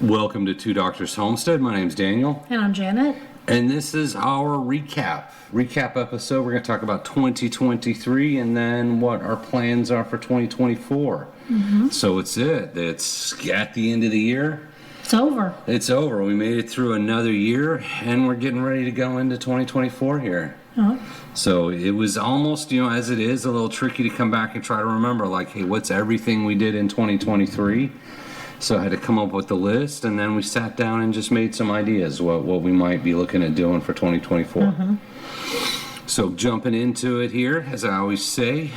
Welcome to Two Doctors Homestead. My name's Daniel. And I'm Janet. And this is our recap episode. We're going to talk about 2023 and then what our plans are for 2024. So it's at the end of the year. It's over. It's over. We made it through another year and we're getting ready to go into 2024 here. So it was almost, as it is, a little tricky to come back and try to remember, like, hey, what's everything we did in 2023? So I had to come up with the list, and then we sat down and just made some ideas what we might be looking at doing for 2024. So jumping into it here, as I always say,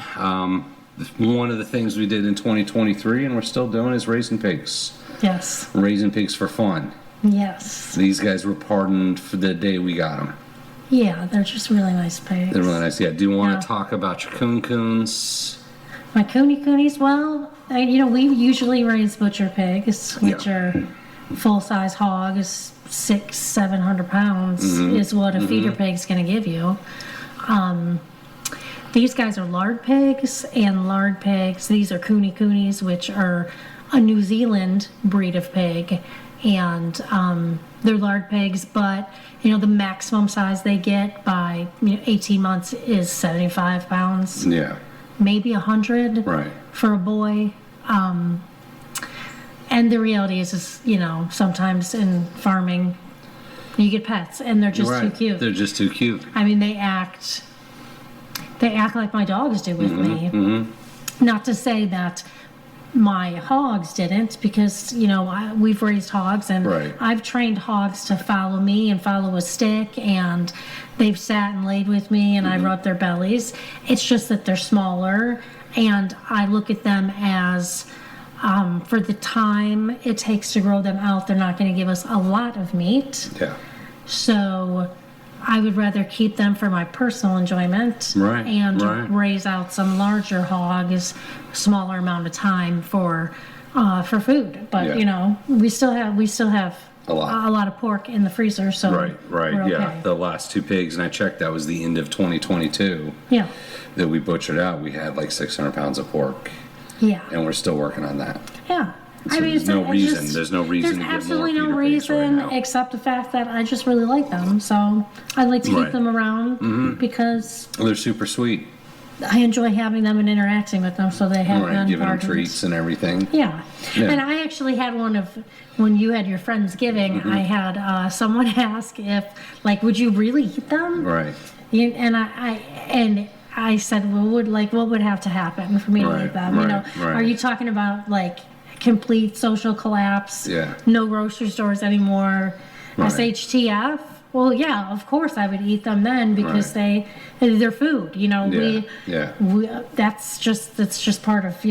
one of the things we did in 2023, and we're still doing, is raising pigs. Yes. Raising pigs for fun. Yes. These guys were pardoned for the day we got them. Yeah, they're just really nice pigs. They're really nice. Yeah. Do you want to talk about your coons? My coonies, well, we usually raise butcher pigs, which are full-size hogs, 600-700 pounds is what a feeder pig's going to give you. These guys are lard pigs, and lard pigs, these are coonies, which are a New Zealand breed of pig, and they're lard pigs, but the maximum size they get by 18 months is 75 pounds. Yeah. Maybe 100 for a boy. And the reality is sometimes in farming you get pets and they're just too cute. They're just too cute. I mean, they act like my dogs do with me. Not to say that my hogs didn't, because we've raised hogs and I've trained hogs to follow me and follow a stick, and they've sat and laid with me, and I rub their bellies. It's just that they're smaller, and I look at them as for the time it takes to grow them out, they're not going to give us a lot of meat. So I would rather keep them for my personal enjoyment and raise out some larger hogs, smaller amount of time for food. But we still have a lot of pork in the freezer. So we're okay. The last two pigs, and I checked, that was the end of 2022. That we butchered out. We had like 600 pounds of pork. And we're still working on that. So there's no reason to get more absolutely no feeder pigs reason right now. Except the fact that I just really like them. So I like to keep them around because they're super sweet. I enjoy having them and interacting with them, so they have giving them treats and everything. And I actually had one of, when you had your Friendsgiving, I had someone ask if, would you really eat them? And I said, well, what would have to happen for me to eat them? Are you talking about complete social collapse? No grocery stores anymore? Shtf? Well, yeah, of course I would eat them then, because they're food. That's just part of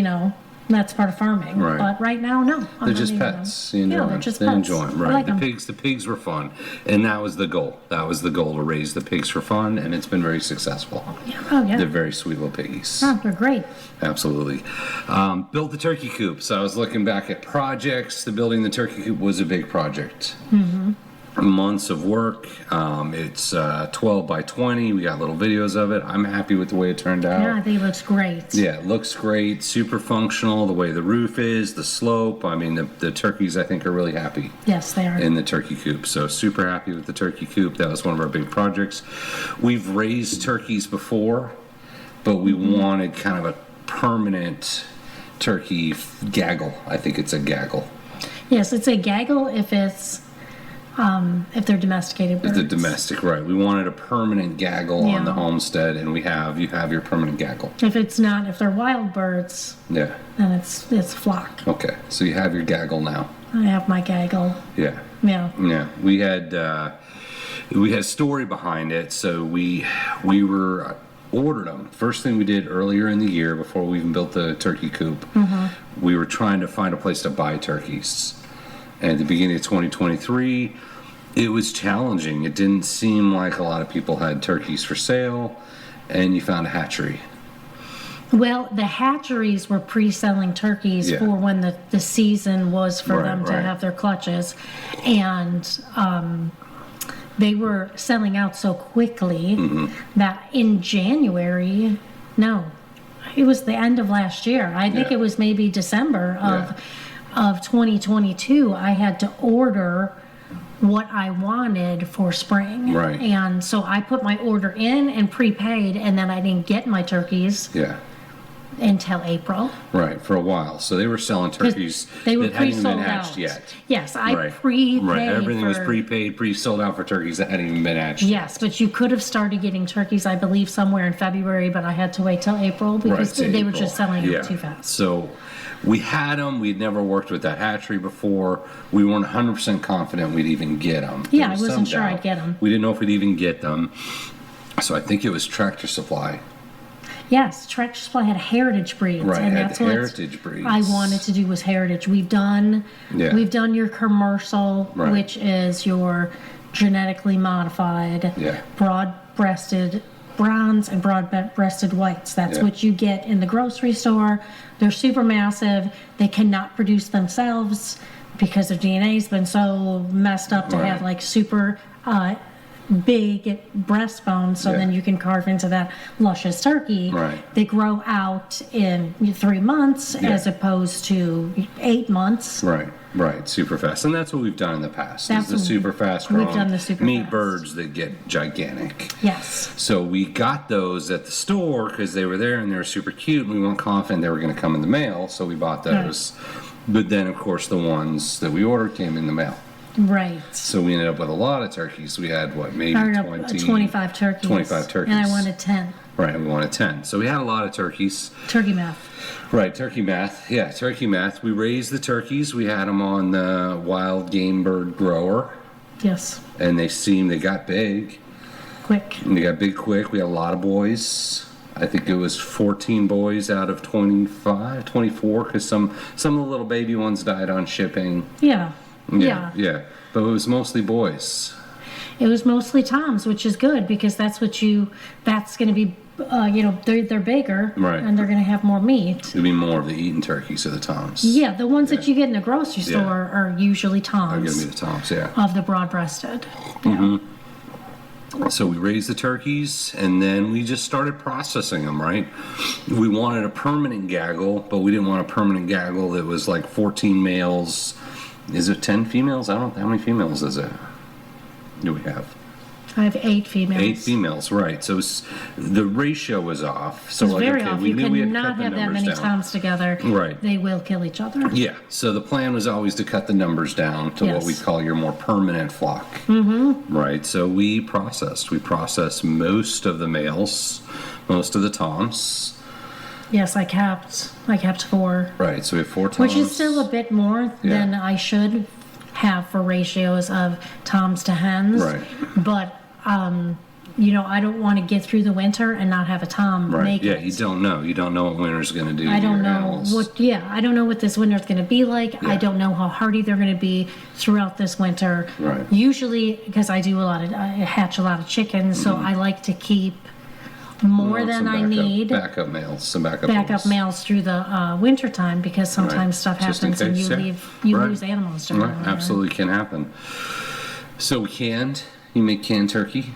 that's part of farming. But right now, no. They're just pets. They're just pets. Enjoy them. Like the pigs were fun, and that was the goal. That was the goal, to raise the pigs for fun, and it's been very successful. They're very sweet little piggies. They're great. Absolutely. Built the turkey coop. So I was looking back at projects. The building the turkey coop was a big project. Months of work. It's 12 by 20. We got little videos of it. I'm happy with the way it turned out. I think it looks great. It looks great. Super functional. The way the roof is, the slope. I mean, the turkeys, I think, are really happy. Yes, they are. In the turkey coop. So super happy with the turkey coop. That was one of our big projects. We've raised turkeys before, but we wanted kind of a permanent turkey gaggle. I think it's a gaggle. Yes, it's a gaggle if they're domesticated birds. If they're domestic, right. We wanted a permanent gaggle on the homestead, and you have your permanent gaggle. If they're wild birds, then it's flock. Okay, so you have your gaggle now. I have my gaggle. Yeah. We had story behind it, so we were ordered them. First thing we did earlier in the year, before we even built the turkey coop, we were trying to find a place to buy turkeys. And at the beginning of 2023, it was challenging. It didn't seem like a lot of people had turkeys for sale, and you found a hatchery. Well, the hatcheries were pre-selling turkeys for when the season was for them to have their clutches. And they were selling out so quickly that in January, it was the end of last year. I think it was maybe December of of 2022, I had to order what I wanted for spring. Right. And so I put my order in and prepaid, and then I didn't get my turkeys until April. Right, for a while. So they were selling turkeys they were that hadn't even been pre-sold hatched out. yet. Yes, I Right. prepaid. Right, everything was for- prepaid, pre-sold out for turkeys that hadn't even been hatched. Yes, but you could have started getting turkeys, I believe, somewhere in February, but I had to wait till April because Right, to they were April. just selling them too fast. So we had them. We'd never worked with that hatchery before. We weren't 100% confident we'd even get them. Yeah, I wasn't sure I'd get them. We didn't know if we'd even get them. So I think it was Tractor Supply. Yes, Tractor Supply had heritage breeds, Right, and had that's what heritage breeds. I wanted to do was heritage. We've done your commercial, Right. which is your genetically modified, broad-breasted browns and broad-breasted whites. That's what you get in the grocery store. They're super massive. They cannot produce themselves because their DNA's been so messed up to have like super big breastbone, so then you can carve into that luscious turkey. Right. They grow out in 3 months as opposed to 8 months. Right, super fast. And that's what we've done in the past. That's Is the super fast we've growing done the super meat fast. birds that get gigantic. Yes. So we got those at the store because they were there and they were super cute and we weren't confident they were going to come in the mail, so we bought those. But then, of course, the ones that we ordered came in the mail. Right. So we ended up with a lot of turkeys. We had, maybe I 25 turkeys. 25 turkeys. And I wanted 10. Right, we wanted 10. So we had a lot of turkeys. Turkey math. Right, turkey math. Yeah, turkey math. We raised the turkeys. We had them on the wild game bird grower. Yes. And they got big. Quick. And they got big quick. We had a lot of boys. I think it was 14 boys out of 25, 24, because some of the little baby ones died on shipping. Yeah. Yeah. But it was mostly boys. It was mostly toms, which is good because that's going to be, they're bigger. Right. And they're going to have more meat. It'd be more of the eating turkeys of the toms. Yeah, the ones that you get in the grocery store are usually toms. They're going to be the toms, Of the broad-breasted. So we raised the turkeys, and then we just started processing them, right? We wanted a permanent gaggle, but we didn't want a permanent gaggle that was like 14 males. Is it 10 females? I don't know. How many females is it? Do we have? I have 8 females. 8 females, right. So the ratio was off. So It's very off. we You knew we had to cannot cut the have that numbers many down. toms together. Right. They will kill each other. Yeah. So the plan was always to cut the numbers down to what we call your more permanent flock. Mm-hmm. Right. So we processed most of the males, most of the toms. Yes, I kept 4. Right. So we have 4 toms. Which is still a bit more than I should have for ratios of toms to hens. Right. But, I don't want to get through the winter and not have a tom make it. You don't know. You don't know what winter's going to do. I to don't your know animals. I don't know what this winter's going to be like. Yeah. I don't know how hardy they're going to be throughout this winter. Right. Usually, because I hatch a lot of chickens, so I like to keep more than I need. Backup males, some backup Backup males through the winter time because sometimes stuff Just in happens and case, you Right. lose animals during the Right. winter. Absolutely can happen. So you make canned turkey,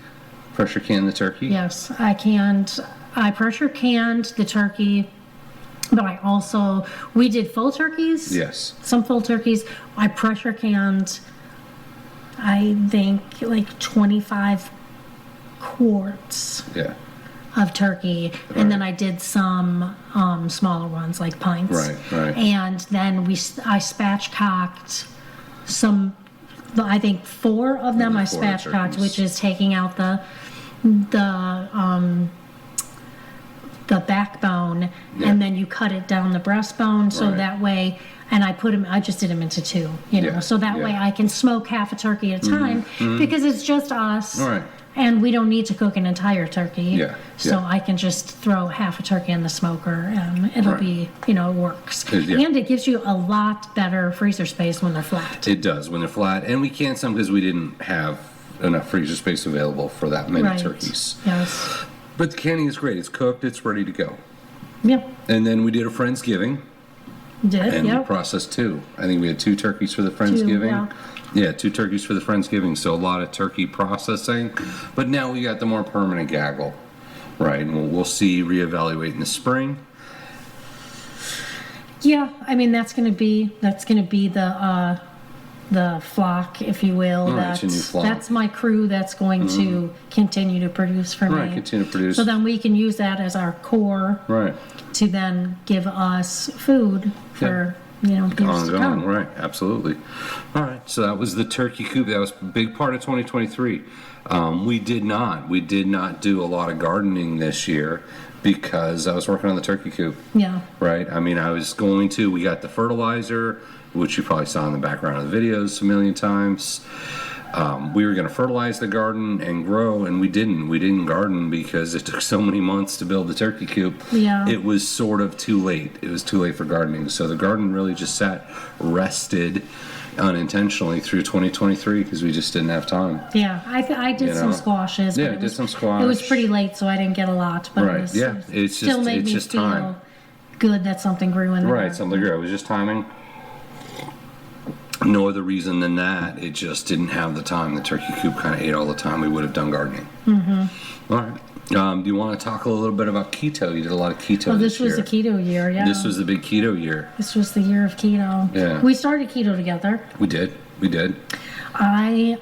pressure can the turkey. Yes, I pressure canned the turkey, but we did full turkeys. Yes. Some full turkeys. I pressure canned, I think, like 25 quarts Yeah. of turkey, and then I did some smaller ones like pints. Right. And then I spatchcocked some. I think 4 of them I 4 spatchcocked, turkeys. which is taking out the backbone, and then you cut it down the breastbone, so Right. that way. And I just did them into 2, so that way I can smoke half a turkey at a time because it's just us. All right. And we don't need to cook an entire turkey. Yeah, So yeah. I can just throw half a turkey in the smoker and it'll Right. be, it works. Yeah. And it gives you a lot better freezer space when they're flat. It does when they're flat, and we canned some because we didn't have enough freezer space available for that many Right. turkeys. Yes. But the canning is great. It's cooked. It's ready to go. Yep. And then we did a Friendsgiving, Did. and we Yep. processed 2. I think we had 2 turkeys for the Friendsgiving. yeah. Yeah, 2 turkeys for the Friendsgiving, so a lot of turkey processing. But now we got the more permanent gaggle, right? And we'll see, reevaluate in the spring. Yeah, I mean that's going to be the flock, if you will. Right, your new flock. That's my crew that's going to continue to produce for me. Right, continue to produce. So then we can use that as our core. Right. To then give us food for years to come. Right, absolutely. All right, so that was the turkey coop. That was a big part of 2023. We did not do a lot of gardening this year because I was working on the turkey coop. Yeah. Right. I mean, we got the fertilizer, which you probably saw in the background of the videos a million times. We were going to fertilize the garden and grow, and we didn't. We didn't garden because it took so many months to build the turkey coop. Yeah. It was sort of too late. It was too late for gardening. So the garden really just rested unintentionally through 2023 because we just didn't have time. Yeah, I did some squashes. Yeah, did some squash. It was pretty late, so I didn't get a lot. But right. it still made me feel time. Good that something grew in there. Right, something grew. It was just timing. No other reason than that. It just didn't have the time. The turkey coop kind of ate all the time we would have done gardening. Mm-hmm. All right. Do you want to talk a little bit about keto? You did a lot of keto this year. This was the keto year, yeah. This was the big keto year. This was the year of keto. Yeah. We started keto together. We did. I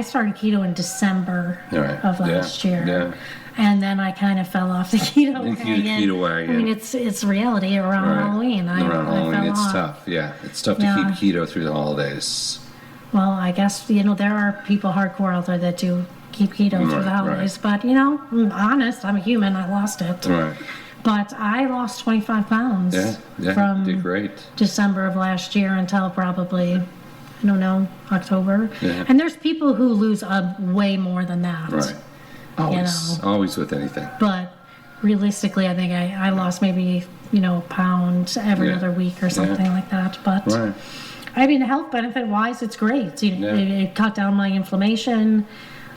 started keto in December of last year. Yeah. And then I kind of fell off the keto wagon. I mean, it's reality around Halloween. Around Halloween, I fell it's off. tough. Yeah, it's tough to keep keto through the holidays. Well, I guess, there are people hardcore out there that do keep keto through the holidays. But, I'm honest. I'm a human. I lost it. Right. But I lost 25 pounds from did great. December of last year until probably, I don't know, October. Yeah. And there's people who lose way more than that. Right. Always with anything. But realistically, I think I lost maybe, a pound every other week or something like that. But I mean, health benefit wise, it's great. It cut down my inflammation.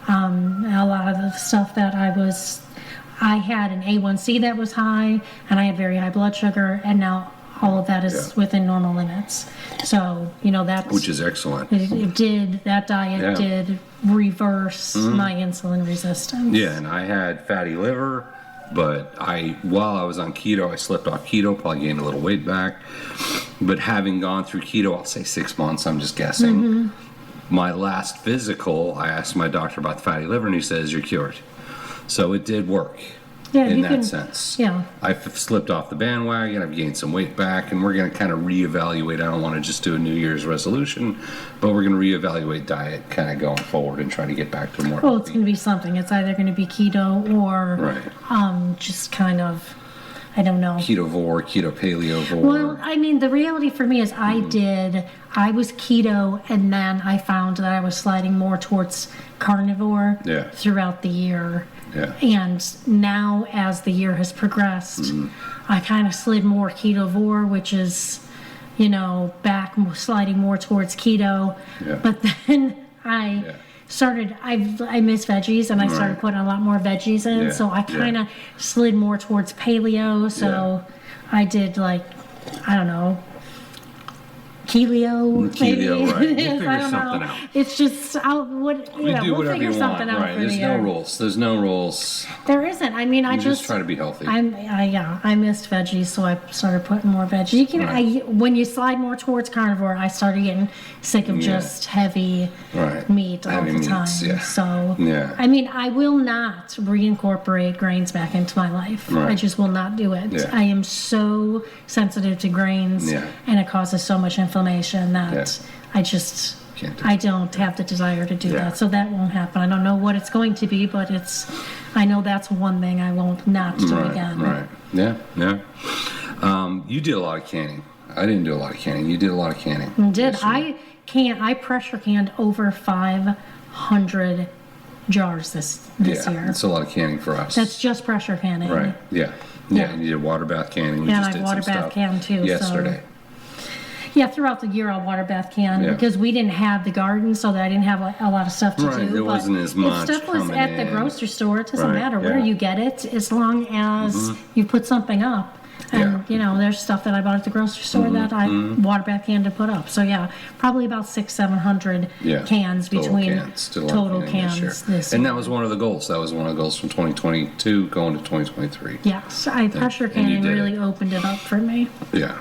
A lot of the stuff that I had an A1C that was high, and I had very high blood sugar, and now all of that is within normal limits. So, that's... Which is excellent. That diet did reverse my insulin resistance. Yeah, and I had fatty liver, but while I was on keto, I slipped off keto, probably gained a little weight back. But having gone through keto, I'll say 6 months, I'm just guessing. My last physical, I asked my doctor about the fatty liver, and he says, you're cured. So it did work in that sense. Yeah. I've slipped off the bandwagon, I've gained some weight back, and we're going to kind of reevaluate. I don't want to just do a New Year's resolution, but we're going to reevaluate diet kind of going forward and try to get back to more healthy. It's going to be something. It's either going to be keto or just kind of, I don't know. Ketovore, keto paleovore. Well, I mean, the reality for me is I was keto, and then I found that I was sliding more towards carnivore throughout the year. Yeah. And now, as the year has progressed, I kind of slid more ketovore, which is, back sliding more towards keto. Yeah. But then I miss veggies, and I started putting a lot more veggies in. Yeah. So I kind of slid more towards paleo. So I did I don't know, Keto, maybe. Right. We'll figure something out. It's just, we'll figure something out. Right. There's no rules. There's no rules. There isn't. I mean, I just try to be healthy. I missed veggies, so I started putting more veggies. When you slide more towards carnivore, I started getting sick of just heavy meat all the time. Yeah. So, I mean, I will not reincorporate grains back into my life. Right. I just will not do it. Yeah. I am so sensitive to grains, and it causes so much inflammation that I don't have the desire to do that. So that won't happen. I don't know what it's going to be, but I know that's one thing I won't not do again. Right. Yeah. You did a lot of canning. I didn't do a lot of canning. You did a lot of canning. I pressure canned over 500 jars this year. That's a lot of canning for us. That's just pressure canning. Right. Yeah. And you did water bath canning. And I water bath can too. Yesterday. Throughout the year I'll water bath can because we didn't have the garden, so that I didn't have a lot of stuff to do. There wasn't as much. If stuff was at the grocery store, it doesn't matter where you get it, as long as you put something up. And, you know, there's stuff that I bought at the grocery store that I water bath can to put up. So, yeah, probably about 600-700 cans between total cans this year. And that was one of the goals. That was one of the goals from 2022 going to 2023. Yes, pressure canning really opened it up for me. Yeah.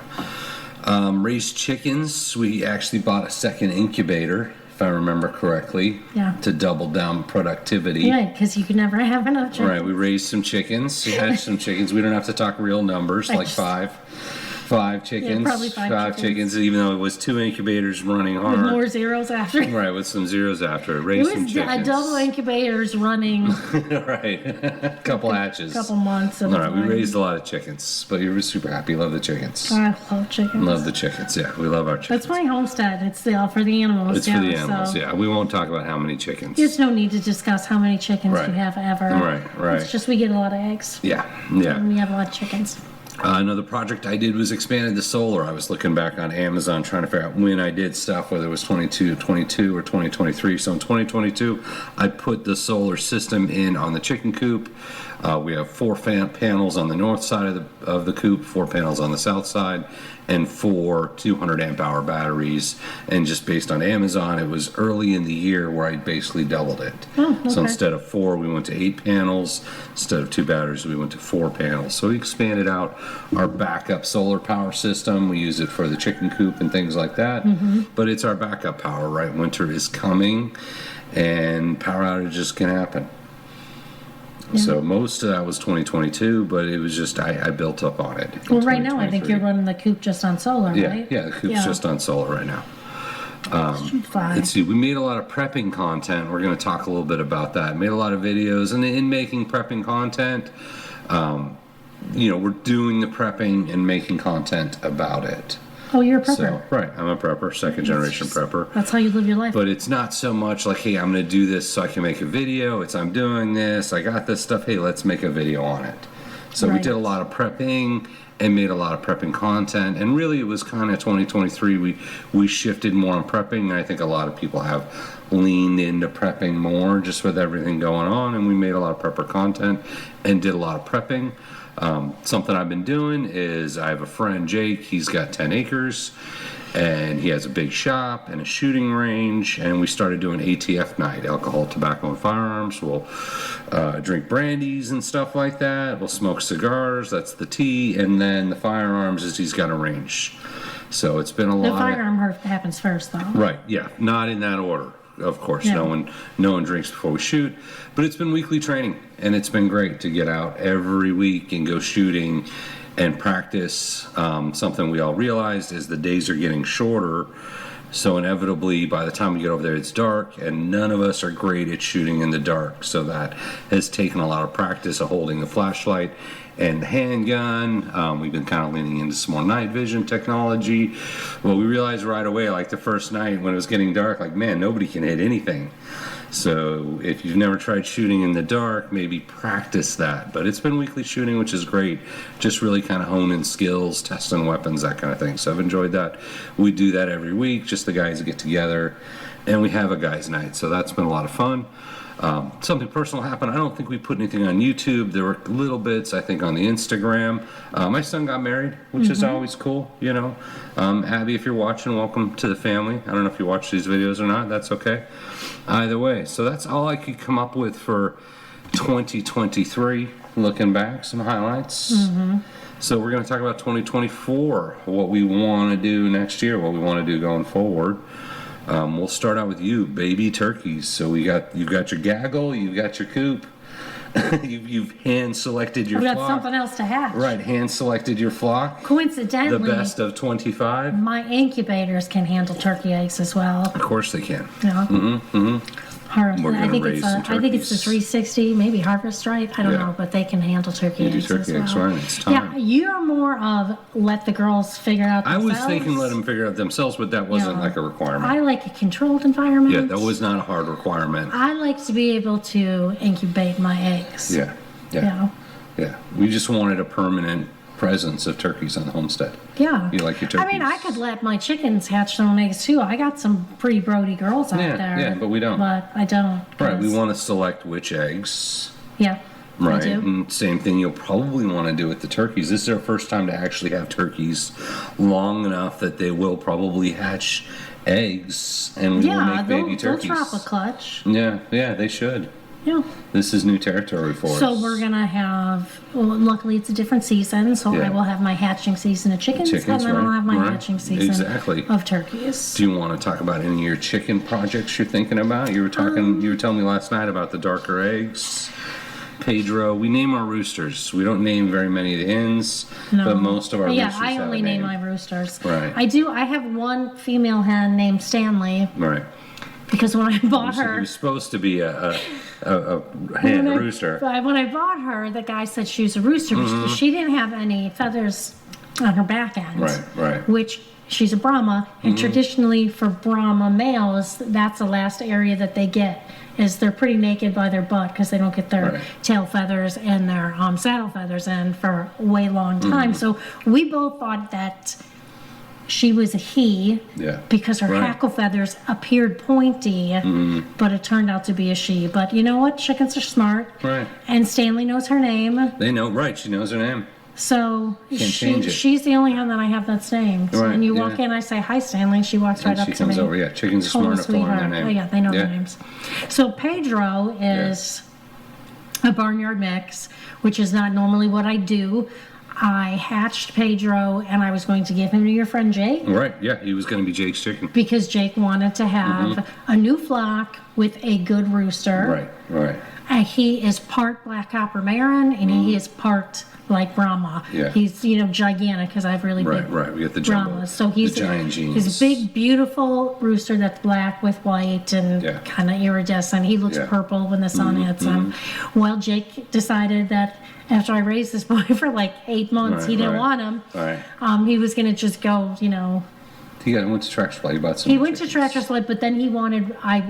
Raised chickens. We actually bought a second incubator, if I remember correctly, to double down productivity. Right, because you could never have enough chickens. Right, we raised some chickens. We had some chickens. We don't have to talk real numbers, like five chickens. Yeah, probably five chickens, even though it was 2 incubators running hard. With more zeros after. Right, with some zeros after. Raised some chickens. It was double incubators running. Right, a couple hatches. Couple months. All right, we raised a lot of chickens, but you were super happy. Love the chickens. I love chickens. Love the chickens, yeah. We love our chickens. That's my homestead. It's for the animals. It's for the animals, yeah. We won't talk about how many chickens. There's no need to discuss how many chickens you have ever. Right. It's just we get a lot of eggs. Yeah. And we have a lot of chickens. Another project I did was expanded the solar. I was looking back on Amazon trying to figure out when I did stuff, whether it was 22 or 2023. So in 2022, I put the solar system in on the chicken coop. We have 4 panels on the north side of the coop, 4 panels on the south side, and 4 200 amp hour batteries. And just based on Amazon, it was early in the year where I basically doubled it. Oh, okay. So instead of 4, we went to 8 panels. Instead of 2 batteries, we went to 4 panels. So we expanded out our backup solar power system. We use it for the chicken coop and things like that. But it's our backup power, right? Winter is coming and power outages can happen. So most of that was 2022, but it was just I built up on it. Well, right now I think you're running the coop just on solar, right? Yeah, the coop's just on solar right now. Let's see, we made a lot of prepping content. We're going to talk a little bit about that. Made a lot of videos, and in making prepping content, you know, we're doing the prepping and making content about it. Oh, you're a prepper. So, right, I'm a prepper, second generation prepper. That's how you live your life. But it's not so much like, hey, I'm going to do this so I can make a video. It's I'm doing this, I got this stuff, hey, let's make a video on it. So we did a lot of prepping and made a lot of prepping content. And really it was kind of 2023, we shifted more on prepping. And I think a lot of people have leaned into prepping more just with everything going on. And we made a lot of prepper content and did a lot of prepping. Something I've been doing is I have a friend, Jake, he's got 10 acres and he has a big shop and a shooting range, and we started doing ATF night, alcohol, tobacco, and firearms. We'll drink brandies and stuff like that. We'll smoke cigars, that's the tea, and then the firearms is he's got a range. So it's been a lot. The firearm happens first, though. Right, yeah, not in that order. Of course, no one drinks before we shoot, but it's been weekly training, and it's been great to get out every week and go shooting and practice. Something we all realized is the days are getting shorter, so inevitably by the time we get over there it's dark, and none of us are great at shooting in the dark, so that has taken a lot of practice of holding the flashlight and the handgun. We've been kind of leaning into some more night vision technology. Well, we realized right away, like the first night when it was getting dark, like, man, nobody can hit anything. So if you've never tried shooting in the dark, maybe practice that. But it's been weekly shooting, which is great. Just really kind of honing skills, testing weapons, that kind of thing. So I've enjoyed that. We do that every week, just the guys get together, and we have a guys' night. So that's been a lot of fun. Something personal happened. I don't think we put anything on YouTube. There were little bits, I think, on the Instagram. My son got married, which is always cool, you know. Abby, if you're watching, welcome to the family. I don't know if you watch these videos or not. That's okay. Either way. So that's all I could come up with for 2023. Looking back, some highlights. So we're going to talk about 2024, what we want to do next year, what we want to do going forward. We'll start out with you, baby turkeys. So you've got your gaggle, you've got your coop, you've hand selected your flock. We've got something else to hatch. Right, hand selected your flock. Coincidentally, the best of 25. My incubators can handle turkey eggs as well. Of course they can. Yeah. We're I think raise some I think it's the 360, maybe Harvest Right. I don't know, but they can handle turkey eggs as well. Right? It's time. Yeah, you're more of let the girls figure out themselves. I was thinking let them figure out themselves, but that wasn't like a requirement. I like a controlled environment. Yeah, that was not a hard requirement. I like to be able to incubate my eggs. Yeah. We just wanted a permanent presence of turkeys on the homestead. Yeah. You like your turkeys. I mean, I could let my chickens hatch their own eggs too. I got some pretty Brody girls out there. Yeah, but we don't. But I don't. Right, we want to select which eggs. Yeah. Right. I do. And same thing you'll probably want to do with the turkeys. This is our first time to actually have turkeys long enough that they will probably hatch eggs and we will make baby turkeys. They'll drop a clutch. Yeah, they should. Yeah. This is new territory for us. So we're gonna have. Well, luckily it's a different season, so I will have my hatching season of chickens, and then I'll have my hatching season of turkeys. Do you want to talk about any of your chicken projects you're thinking about? You were talking. You were telling me last night about the darker eggs. Pedro, we name our roosters. We don't name very many of the hens, but most of our roosters have a name. I only name my roosters. Right. I have one female hen named Stanley. Right. Because when I bought her, it was supposed to be a hen, a rooster. When I bought her, the guy said she was a rooster because she didn't have any feathers on her back end. Right. Which she's a Brahma, and traditionally for Brahma males, that's the last area that they get. Is they're pretty naked by their butt because they don't get their tail feathers and their saddle feathers in for a way long time. So we both thought that she was a he because her hackle feathers appeared pointy, but it turned out to be a she. But you know what? Chickens are smart. Right. And Stanley knows her name. They know, right. She knows her name. So change it. She's the only hen that I have that's named. So when you walk in, I say, "Hi, Stanley." She walks right up to me. She comes over. Yeah, chickens are smart enough to learn their name. Oh, yeah, they know their names. So Pedro is a barnyard mix, which is not normally what I do. I hatched Pedro, and I was going to give him to your friend Jake. Right, yeah, he was going to be Jake's chicken. Because Jake wanted to have a new flock with a good rooster. Right. He is part black copper Marin, and he is part like Brahma. Yeah. He's, gigantic because I have really big we got the jumbo, Brahmas. So he's the giant genes. He's a big, beautiful rooster that's black with white and kind of iridescent. He looks purple when the sun hits him. Well, Jake decided that after I raised this boy for like 8 months, he didn't want him. He was going to just go, He went to Tractor Supply. He bought some. He went to Tractor Supply, but then he wanted. I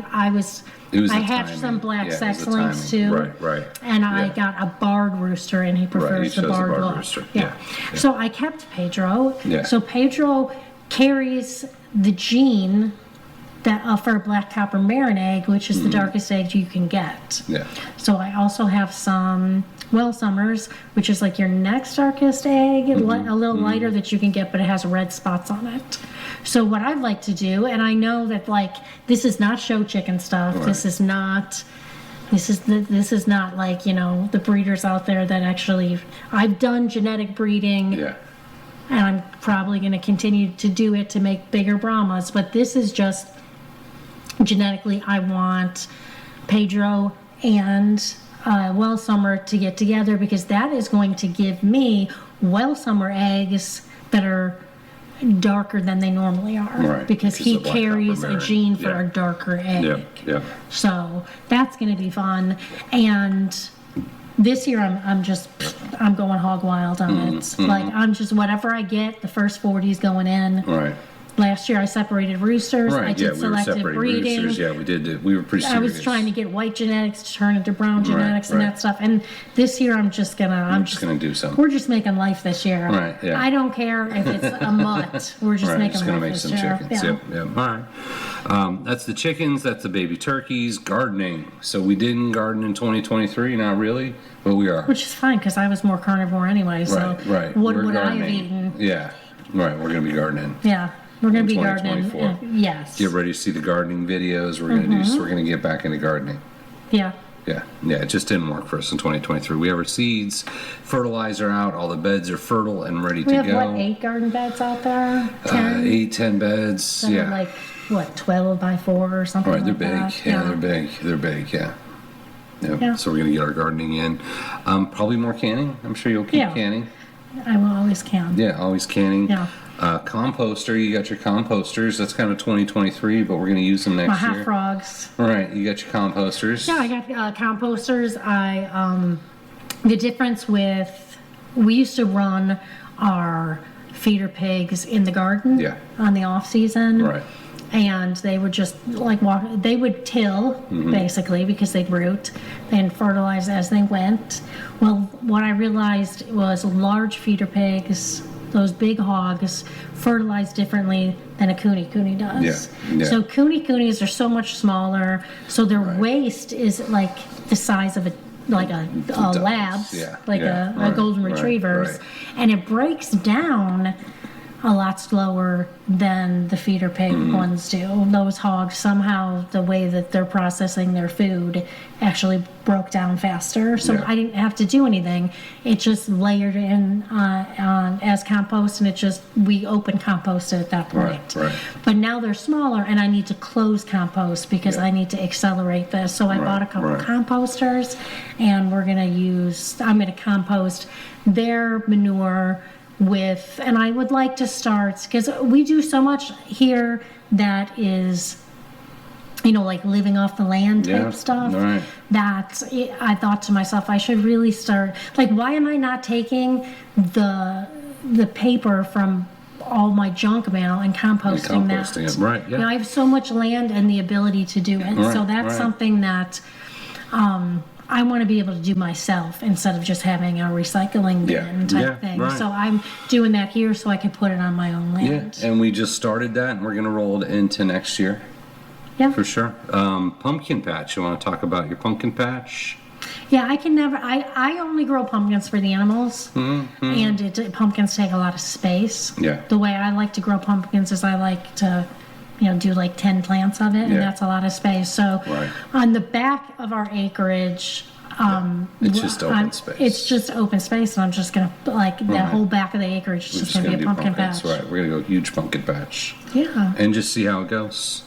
hatched some black sex links too. Right. And I got a barred rooster, and he prefers the barred look. Rooster. Yeah. So I kept Pedro. Yeah. So Pedro carries the gene that for a black copper Marin egg, which is the darkest egg you can get. Yeah. So I also have some Well Summers, which is like your next darkest egg, a little lighter that you can get, but it has red spots on it. So what I'd like to do, and I know that this is not show chicken stuff. Right. This is not like the breeders out there that actually. I've done genetic breeding. Yeah. And I'm probably going to continue to do it to make bigger Brahmas, but this is just genetically. I want Pedro and Well Summer to get together because that is going to give me Well Summer eggs that are darker than they normally are. Right. Because he carries a gene for a darker egg. Yeah. So that's going to be fun. And this year I'm going hog wild on it. Like I'm just whatever I get, the first 40 is going in. Right. Last year I separated roosters. Right. I did selective breeding. Roosters. Yeah, we did. We were pretty serious. I was trying to get white genetics to turn into brown genetics and that stuff. And this year I'm just gonna do something. We're just making life this year. Right. Yeah. I don't care if it's a mutt. We're just making life this year. Chickens. Yeah. Yep. All right. That's the chickens. That's the baby turkeys. Gardening. So we didn't garden in 2023. Not really, but we are. Which is fine because I was more carnivore anyway. So what would I have eaten? Yeah. Right. We're gonna be gardening. Yeah. We're going to be gardening. Yes. Get ready to see the gardening videos. We're going to do. We're going to get back into gardening. Yeah. Yeah. It just didn't work for us in 2023. We have our seeds, fertilizer out. All the beds are fertile and ready to go. We have 8 garden beds out there? 10? 10 beds. That are like 12 by 4 or something. Right. They're like big. That. Yeah. They're big. Yeah. So we're going to get our gardening in. Probably more canning. I'm sure you'll keep canning. I will always can. Yeah. Always canning. Yeah. Composter, you got your composters. That's kind of 2023, but we're going to use them next year. Hot frogs. Right, you got your composters. Yeah, I got composters. The difference with, we used to run our feeder pigs in the garden on the off season. Right. And they would just they would till basically because they'd root and fertilize as they went. Well, what I realized was large feeder pigs, those big hogs, fertilize differently than a cooney does. Yeah. So coonies are so much smaller, so their waste is like the size of like a labs, like a golden retrievers, and it breaks down a lot slower than the feeder pig ones do. Those hogs, somehow the way that they're processing their food actually broke down faster. So I didn't have to do anything. It just layered in on as compost, and we open composted at that point. Right. But now they're smaller, and I need to close compost because I need to accelerate this. So I bought a couple composters, and I'm going to compost their manure and I would like to start, because we do so much here that is, like living off the land type stuff, that I thought to myself, I should really start, like, why am I not taking the paper from all my junk mail and composting that? It. Right, I have so much land and the ability to do it. So that's something that I want to be able to do myself instead of just having a recycling bin type thing. Right. So I'm doing that here so I can put it on my own land. Yeah, and we just started that, and we're going to roll it into next year. Yeah. For sure. Pumpkin patch. You want to talk about your pumpkin patch? Yeah, I only grow pumpkins for the animals, and pumpkins take a lot of space. Yeah. The way I like to grow pumpkins is I like to do like 10 plants of it, and that's a lot of space. So on the back of our acreage, it's just open space. It's just open space, and I'm just going to, that whole back of the acreage is just going to be a pumpkin patch. Right, we're going to go huge pumpkin patch. Yeah. And just see how it goes.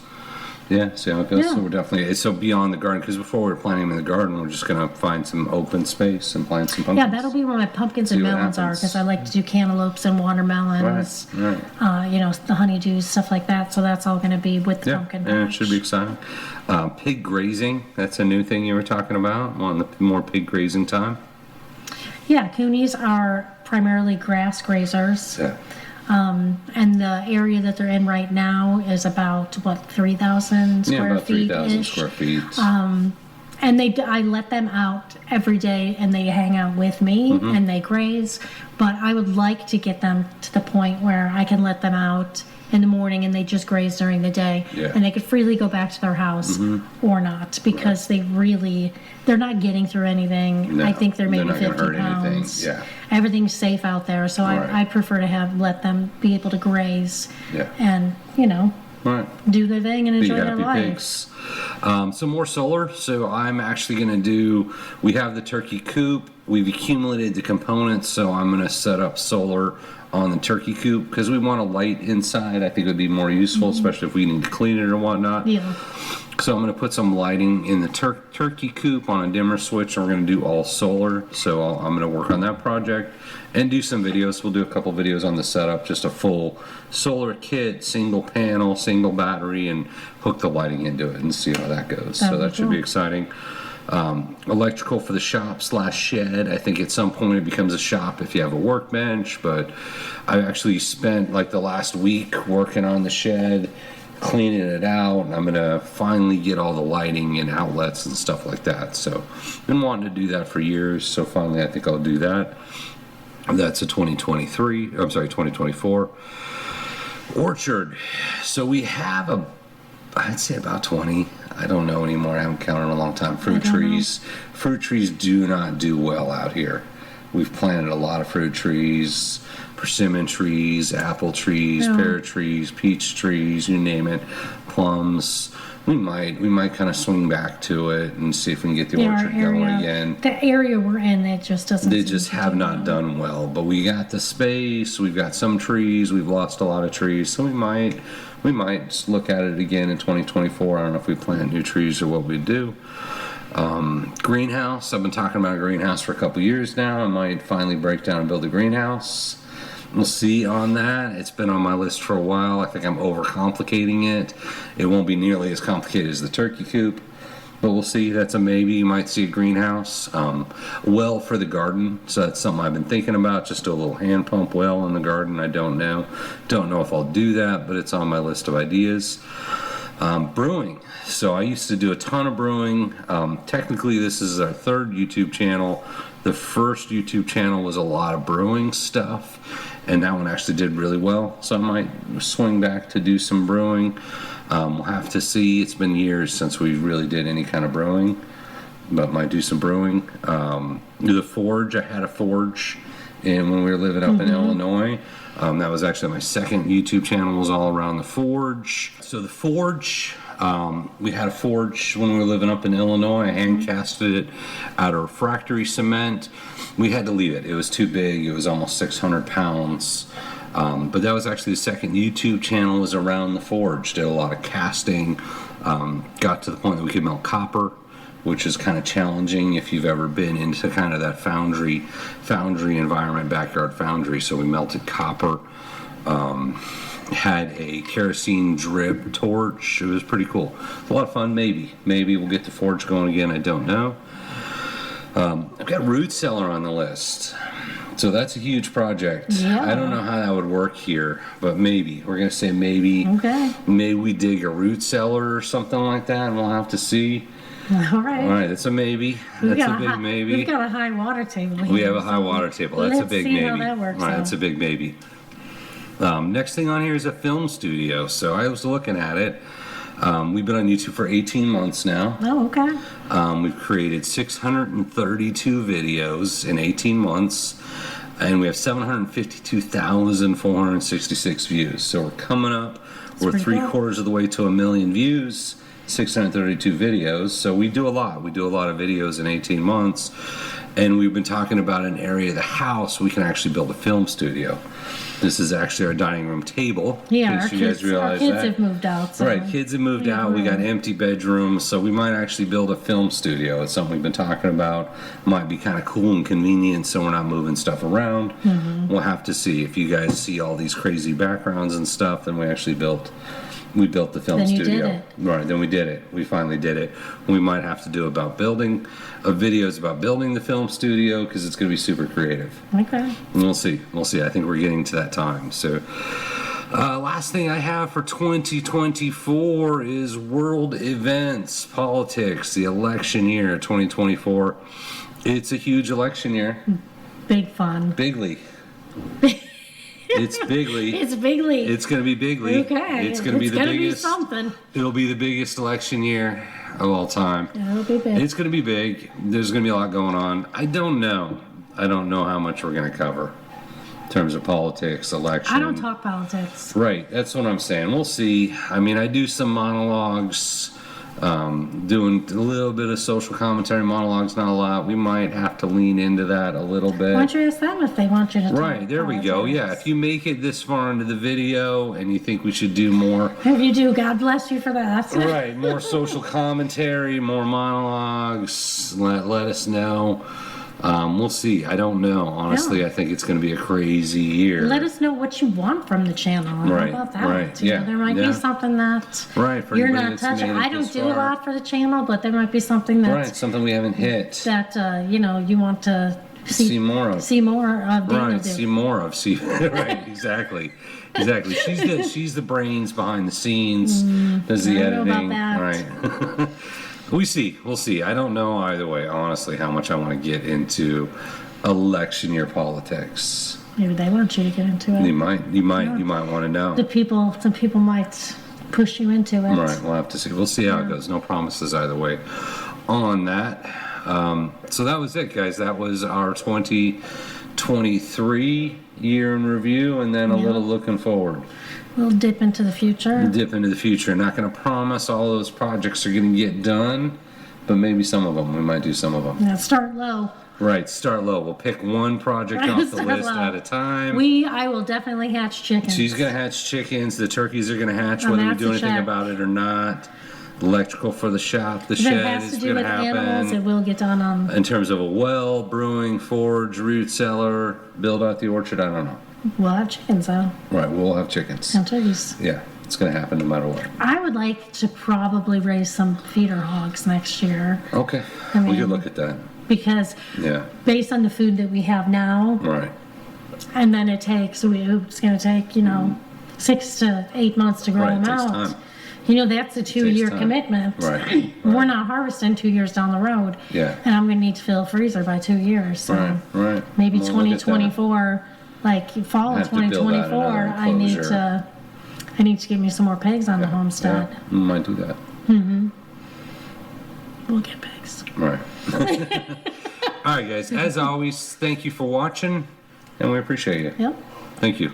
Yeah, see how it goes. Yeah. So we're definitely beyond the garden, because before we were planting them in the garden, we're just going to find some open space and plant some pumpkins. Yeah, that'll be where my pumpkins and melons are, because I like to do cantaloupes and watermelons, right. The honeydews, stuff like that. So that's all going to be with the pumpkin patch. And it should be exciting. Pig grazing, that's a new thing you were talking about, wanting the more pig grazing time. Yeah, coonies are primarily grass grazers. Yeah. And the area that they're in right now is about 3,000 square feet. 3,000 square feet. And I let them out every day, and they hang out with me and they graze. But I would like to get them to the point where I can let them out in the morning and they just graze during the day, and they could freely go back to their house or not, because they're not getting through anything. No, I think they're maybe 50 pounds. Yeah. Everything's safe out there, so I prefer to let them be able to graze and do their thing and enjoy their life. Pigs. Some more solar. So I'm actually we have the turkey coop. We've accumulated the components, so I'm going to set up solar on the turkey coop, because we want a light inside. I think it would be more useful, especially if we need to clean it or whatnot. Yeah. So I'm going to put some lighting in the turkey coop on a dimmer switch, and we're going to do all solar. So I'm going to work on that project and do some videos. We'll do a couple videos on the setup, just a full solar kit, single panel, single battery, and hook the lighting into it and see how that goes. So that should be exciting. Electrical for the shop / shed. I think at some point it becomes a shop if you have a workbench, but I actually spent the last week working on the shed, cleaning it out, and I'm going to finally get all the lighting and outlets and stuff like that. So I've been wanting to do that for years, so finally I think I'll do that. That's a 2024. Orchard. So we have I'd say about 20. I don't know anymore. I haven't counted in a long time. Fruit trees. Fruit trees do not do well out here. We've planted a lot of fruit trees, persimmon trees, apple trees, pear trees, peach trees, you name it, plums. We might kind of swing back to it and see if we can get the orchard going again. The area we're in, it just doesn't. They just have not done well. But we got the space. We've got some trees. We've lost a lot of trees, so we might look at it again in 2024. I don't know if we plant new trees or what we do. Greenhouse. I've been talking about a greenhouse for a couple years now. I might finally break down and build a greenhouse. We'll see on that. It's been on my list for a while. I think I'm overcomplicating it. It won't be nearly as complicated as the turkey coop, but we'll see. That's a maybe. You might see a greenhouse. Well for the garden. So that's something I've been thinking about. Just do a little hand pump well in the garden. I don't know. Don't know if I'll do that, but it's on my list of ideas. Brewing. So I used to do a ton of brewing. Technically, this is our third YouTube channel. The first YouTube channel was a lot of brewing stuff, and that one actually did really well. So I might swing back to do some brewing. We'll have to see. It's been years since we really did any kind of brewing. but might do some brewing. The forge, I had a forge, and when we were living up in Illinois, that was actually my second YouTube channel, was all around the forge. So the forge, we had a forge when we were living up in Illinois. I hand casted it out of refractory cement. We had to leave it. It was too big. It was almost 600 pounds. But that was actually the second YouTube channel, was around the forge. Did a lot of casting. Got to the point that we could melt copper, which is kind of challenging if you've ever been into kind of that foundry environment, backyard foundry. So we melted copper. Had a kerosene drip torch. It was pretty cool. A lot of fun. Maybe we'll get the forge going again. I don't know. I've got root cellar on the list. So that's a huge project. Yeah. I don't know how that would work here, but maybe. We're going to say maybe. Okay. Maybe we dig a root cellar or something like that, and we'll have to see. All right. All right, that's a maybe. That's a big maybe. We've got a high water table here. We have a high water table. That's a big maybe. Let's see how that works All right, that's a big maybe. Next thing on here is a film studio. So I was looking at it. We've been on YouTube for 18 months now. Oh, okay. We've created 632 videos in 18 months, and we have 752,466 views. So we're coming up. We're 3/4 of the way to 1 million views, 632 videos. So we do a lot. We do a lot of videos in 18 months. And we've been talking about an area of the house we can actually build a film studio. This is actually our dining room table. Yeah, our kids have moved out. So. Right, kids have moved out. We got empty bedrooms, so we might actually build a film studio. It's something we've been talking about. Might be kind of cool and convenient, so we're not moving stuff around. We'll have to see. If you guys see all these crazy backgrounds and stuff, then we actually built the film studio. Then you did it. Right, then we did it. We finally did it. We might have to do videos about building the film studio, because it's going to be super creative. Okay. And we'll see. I think we're getting to that time. So last thing I have for 2024 is world events, politics, the election year 2024. It's a huge election year. Big fun. Bigly. It's bigly. It's bigly. It's going to be bigly. Okay. It's going to be the biggest. Be something. It'll be the biggest election year of all time. It'll be big. It's going to be big. There's going to be a lot going on. I don't know how much we're going to cover in terms of politics, election. I don't talk politics. Right. That's what I'm saying. We'll see. I mean, I do some monologues. Doing a little bit of social commentary monologues, not a lot. We might have to lean into that a little bit. Why don't you ask them if they want you to talk? Right, there we go. Yeah, if you make it this far into the video and you think we should do more. If you do, God bless you for that. Right, more social commentary, more monologues, let us know. We'll see. I don't know. Honestly, I think it's going to be a crazy year. Let us know what you want from the channel. Right, How about that? right, You know, there might be something that for you're anybody not that's touching. made it I don't this do far. a lot for the channel, but there might be something that something we haven't hit. That you want to see more of. See more of. Right, see more of. See, right, exactly. She's the brains behind the scenes. Does the editing. Know about that. Right. We'll see. I don't know either way, honestly, how much I want to get into election year politics. Maybe they want you to get into it. You might want to know. Some people might push you into it. Right, we'll have to see. We'll see how it goes. No promises either way on that. So that was it, guys. That was our 2023 year in review, and then a little looking forward. We'll dip into the future. Not going to promise all those projects are going to get done, but maybe some of them. We might do some of them. Yeah, start low. Right, start low. We'll pick one project off the list at a time. I will definitely hatch chickens. She's going to hatch chickens. The turkeys are going to hatch, whether we do anything about it or not. Electrical for the shop, the shed is going to happen. Animals, it will get done on. In terms of a well, brewing, forge, root cellar, build out the orchard, I don't know. We'll have chickens, though. Right, we'll have chickens. And turkeys. Yeah, it's going to happen no matter what. I would like to probably raise some feeder hogs next year. Okay, we could look at that. Because based on the food that we have now, right, and then it's going to take 6 to 8 months to grow them out. Time. That's a 2-year commitment. Right. We're not harvesting 2 years down the road. Yeah. And I'm going to need to fill a freezer by 2 years. So right. Maybe 2024, like fall of 2024, I need to get me some more pigs on the homestead. Yeah. Might do that. we'll get pigs. Right. All right, guys. As always, thank you for watching, and we appreciate you. Yep. Thank you.